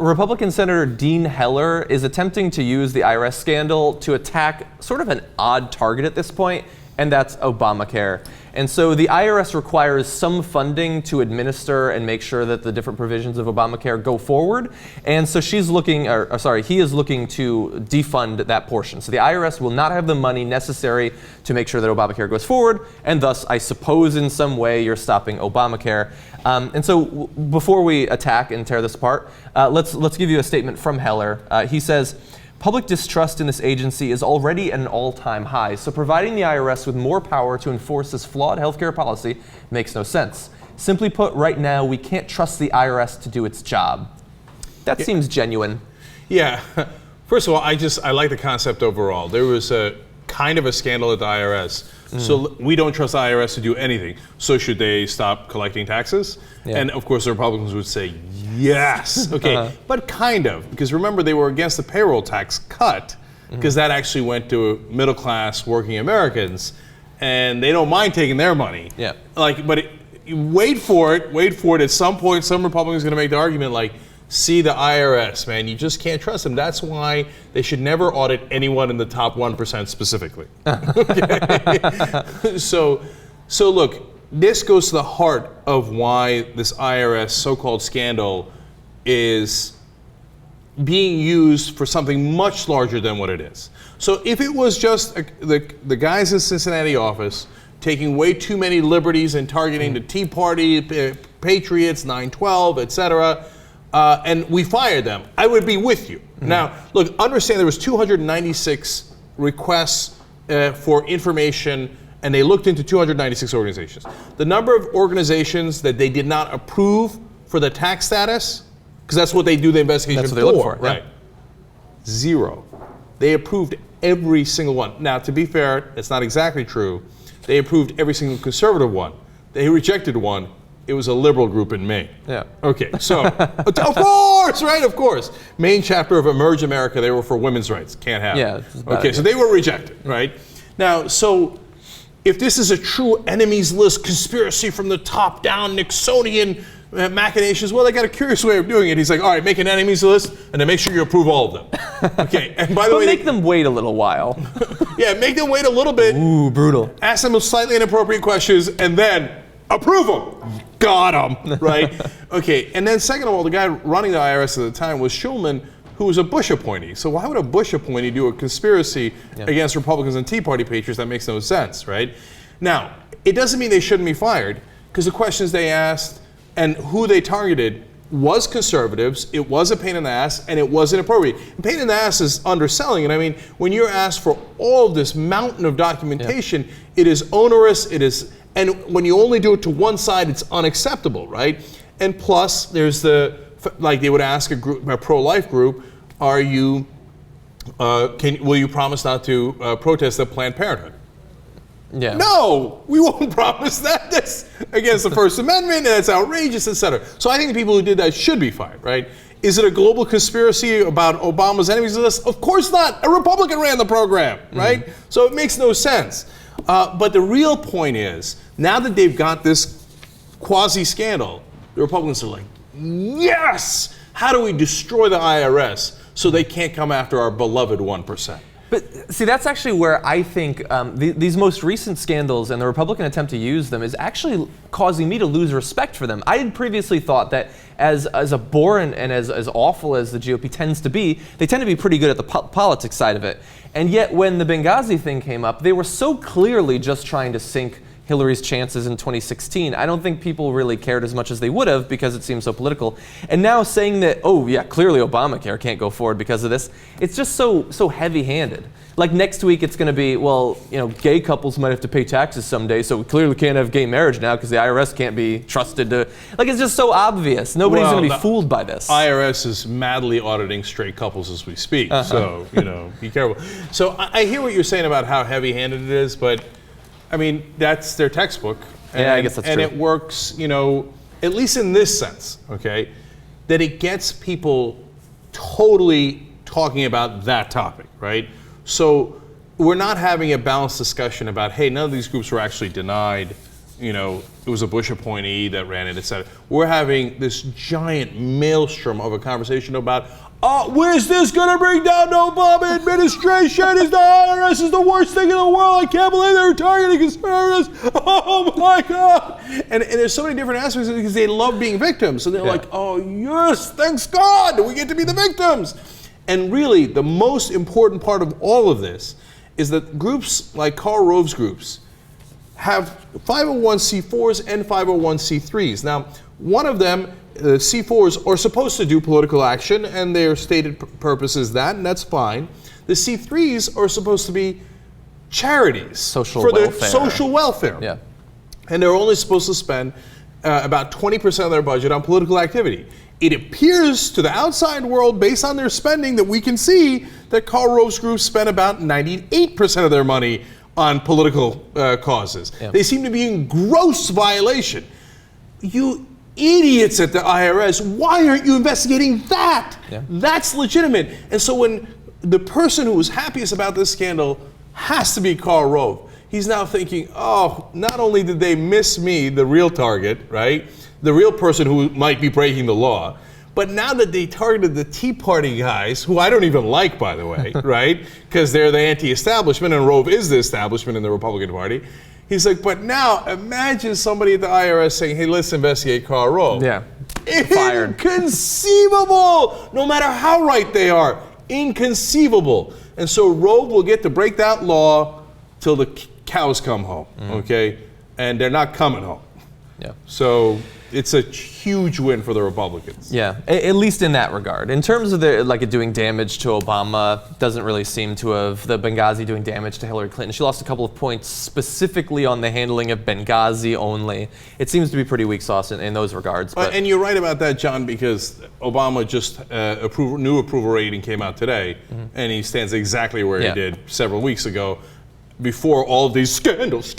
Republican Senator Dean Heller is attempting to use the IRS scandal to attack sort of an odd target at this point, and that's Obamacare. And so the IRS requires some funding to administer and make sure that the different provisions of Obamacare go forward. And so he is looking to defund that portion. So the IRS will not have the money necessary to make sure that Obamacare goes forward, and thus, I suppose in some way, you're stopping Obamacare. And so before we attack and tear this apart, let's give you a statement from Heller. He says, "Public distrust in this agency is already at an all-time high, so providing the IRS with more power to enforce this flawed healthcare policy makes no sense. Simply put, right now, we can't trust the IRS to do its job." That seems genuine. Yeah. First of all, I like the concept overall. There was a kind of a scandal at the IRS. So we don't trust the IRS to do anything. So should they stop collecting taxes? Yeah. And of course, the Republicans would say, yes. Okay, but kind of. Because remember, they were against the payroll tax cut, because that actually went to middle-class working Americans. And they don't mind taking their money. Yeah. Wait for it. At some point, some Republican's going to make the argument like, see the IRS, man, you just can't trust them. That's why they should never audit anyone in the top 1% specifically. Okay? So look, this goes to the heart of why this IRS so-called scandal is being used for something much larger than what it is. So if it was just the guys in Cincinnati office taking way too many liberties and targeting the Tea Party, Patriots, 9/12, etc., and we fired them, I would be with you. Now, look, understand there was 296 requests for information, and they looked into 296 organizations. The number of organizations that they did not approve for the tax status, because that's what they do the investigation for. That's what they look for, right? Yeah. 0. They approved every single one. Now, to be fair, it's not exactly true. They approved every single conservative one. They rejected one. It was a liberal group in Maine. Yeah. Okay, so, of course, right, of course. Maine chapter of Emerge America, they were for women's rights. Can't have it. Okay, so they were rejected, right? Now, so if this is a true enemies list conspiracy from the top down, Nixonian machinations, well, they got a curious way of doing it. He's like, all right, make an enemies list, and then make sure you approve all of them. Okay, and by the way, make them wait a little while. Yeah, make them wait a little bit. Ooh, brutal. Ask them slightly inappropriate questions, and then approve them. Got them, right? Okay, and then second of all, the guy running the IRS at the time was Schulman, who was a Bush appointee. So why would a Bush appointee do a conspiracy against Republicans and Tea Party patriots? That makes no sense, right? Now, it doesn't mean they shouldn't be fired, because the questions they asked and who they targeted was conservatives, it was a pain in the ass, and it was inappropriate. And pain in the ass is underselling it. I mean, when you're asked for all of this mountain of documentation, it is onerous, and when you only do it to one side, it's unacceptable, right? And plus, there's they would ask a pro-life group, will you promise not to protest at Planned Parenthood? Yeah. No, we won't promise that. That's against the First Amendment, and that's outrageous, etc. So I think the people who did that should be fired, right? Is it a global conspiracy about Obama's enemies list? Of course not. A Republican ran the program, right? So it makes no sense. But the real point is, now that they've got this quasi-scandal, the Republicans are like, yes! How do we destroy the IRS so they can't come after our beloved 1%? But see, that's actually where I think these most recent scandals and the Republican attempt to use them is actually causing me to lose respect for them. I had previously thought that as abhorrent and as awful as the GOP tends to be, they tend to be pretty good at the politics side of it. And yet when the Benghazi thing came up, they were so clearly just trying to sink Hillary's chances in 2016. I don't think people really cared as much as they would have because it seemed so political. And now saying that, oh yeah, clearly Obamacare can't go forward because of this, it's just so heavy-handed. Like next week it's going to be, well, gay couples might have to pay taxes someday, so we clearly can't have gay marriage now because the IRS can't be trusted to, it's just so obvious. Nobody's going to be fooled by this. IRS is madly auditing straight couples as we speak, so, be careful. So I hear what you're saying about how heavy-handed it is, but I mean, that's their textbook. And, yeah, I guess that's true. And it works, at least in this sense, okay, that it gets people totally talking about that topic, right? So we're not having a balanced discussion about, hey, none of these groups were actually denied, it was a Bush appointee that ran it, etc. We're having this giant maelstrom of a conversation about, where's this going to bring down the Obama administration? Is the IRS is the worst thing in the world? I can't believe they're targeting conservatives. Oh my God. And there's so many different aspects of it because they love being victims. So they're like, oh yes, thanks God, we get to be the victims. And really, the most important part of all of this is that groups like Karl Rove's groups have 501c4s and 501c3s. Now, one of them, C4s, are supposed to do political action, and their stated purpose is that, and that's fine. The C3s are supposed to be charities social for welfare. their social welfare. Yeah. And they're only supposed to spend about 20% of their budget on political activity. It appears to the outside world, based on their spending, that we can see that Karl Rove's group spent about 98% of their money on political causes. Yeah. They seem to be in gross violation. You idiots at the IRS, why aren't you investigating that? Yeah. That's legitimate. And so when the person who was happiest about this scandal has to be Karl Rove, he's now thinking, oh, not only did they miss me, the real target, right? The real person who might be breaking the law, but now that they targeted the Tea Party guys, who I don't even like, by the way, right? Because they're the anti-establishment, and Rove is the establishment in the Republican Party. He's like, but now imagine somebody at the IRS saying, hey, let's investigate Karl Rove. Yeah. Fired. Inconceivable! No matter how right they are, inconceivable. And so Rove will get to break that law till the cows come home, okay? And they're not coming home. Yeah. So it's a huge win for the Republicans. Yeah, at least in that regard. In terms of the doing damage to Obama, doesn't really seem to have the Benghazi doing damage to Hillary Clinton. She lost a couple of points specifically on the handling of Benghazi only. It seems to be pretty weak sauce in those regards. But and you're right about that, John, because Obama just new approval rating came out today, and he stands exactly where he did several weeks ago, before all of these scandals.